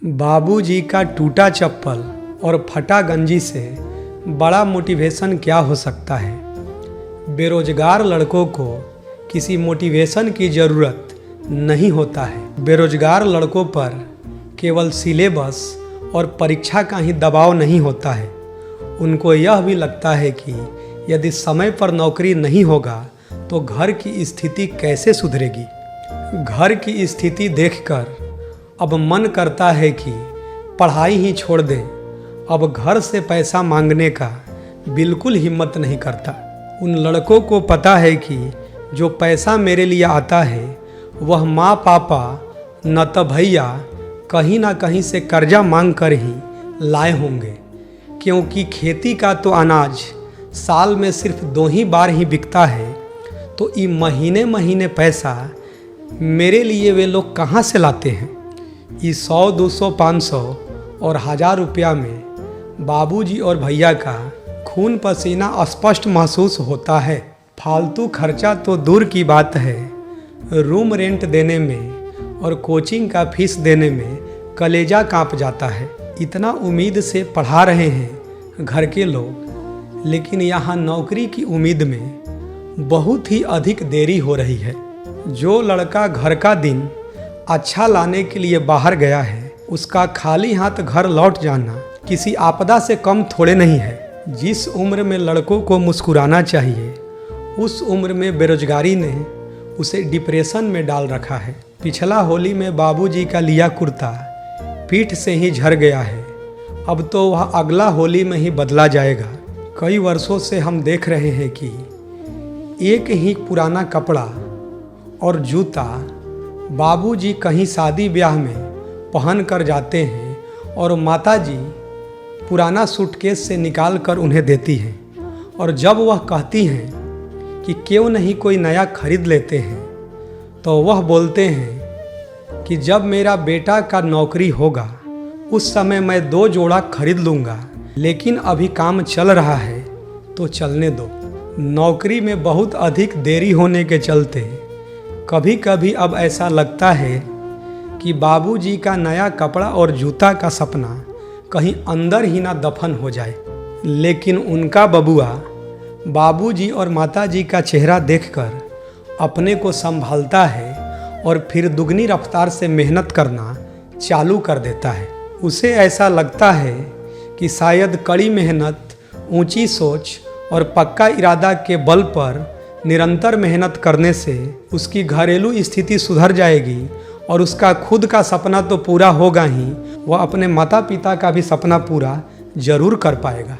बाबूजी का टूटा चप्पल और फटा गंजी से बड़ा मोटिवेशन क्या हो सकता है। बेरोजगार लड़कों को किसी मोटिवेशन की ज़रूरत नहीं होता है। बेरोजगार लड़कों पर केवल सिलेबस और परीक्षा का ही दबाव नहीं होता है। उनको यह भी लगता है कि यदि समय पर नौकरी नहीं होगा तो घर की स्थिति कैसे सुधरेगी। घर की स्थिति देखकर अब मन करता है कि पढ़ाई ही छोड़ दें। अब घर से पैसा मांगने का बिल्कुल हिम्मत नहीं करता। उन लड़कों को पता है कि जो पैसा मेरे लिए आता है वह माँ पापा न तो भैया कहीं ना कहीं से कर्जा मांग कर ही लाए होंगे, क्योंकि खेती का तो अनाज साल में सिर्फ 2 ही बार ही बिकता है। तो ये महीने महीने पैसा मेरे लिए वे लोग कहाँ से लाते हैं। ये 100, 200, 500 और 1000 रुपया में बाबूजी और भैया का खून पसीना स्पष्ट महसूस होता है। फालतू खर्चा तो दूर की बात है, रूम रेंट देने में और कोचिंग का फीस देने में कलेजा कांप जाता है। इतना उम्मीद से पढ़ा रहे हैं घर के लोग, लेकिन यहाँ नौकरी की उम्मीद में बहुत ही अधिक देरी हो रही है। जो लड़का घर का दिन अच्छा लाने के लिए बाहर गया है, उसका खाली हाथ घर लौट जाना किसी आपदा से कम थोड़े नहीं है। जिस उम्र में लड़कों को मुस्कुराना चाहिए, उस उम्र में बेरोजगारी ने उसे डिप्रेशन में डाल रखा है। पिछला होली में बाबूजी का लिया कुर्ता पीठ से ही झड़ गया है, अब तो वह अगला होली में ही बदला जाएगा। कई वर्षों से हम देख रहे हैं कि एक ही पुराना कपड़ा और जूता बाबूजी कहीं शादी ब्याह में पहन कर जाते हैं और माताजी पुराना सूटकेस से निकाल कर उन्हें देती हैं। और जब वह कहती हैं कि क्यों नहीं कोई नया खरीद लेते हैं, तो वह बोलते हैं कि जब मेरा बेटा का नौकरी होगा उस समय मैं 2 जोड़ा खरीद लूँगा, लेकिन अभी काम चल रहा है तो चलने दो। नौकरी में बहुत अधिक देरी होने के चलते कभी कभी अब ऐसा लगता है कि बाबूजी का नया कपड़ा और जूता का सपना कहीं अंदर ही ना दफन हो जाए। लेकिन उनका बबुआ बाबूजी और माताजी का चेहरा देखकर अपने को संभालता है और फिर दुगनी रफ्तार से मेहनत करना चालू कर देता है। उसे ऐसा लगता है कि शायद कड़ी मेहनत, ऊंची सोच और पक्का इरादा के बल पर निरंतर मेहनत करने से उसकी घरेलू स्थिति सुधर जाएगी और उसका खुद का सपना तो पूरा होगा ही, वह अपने माता पिता का भी सपना पूरा जरूर कर पाएगा।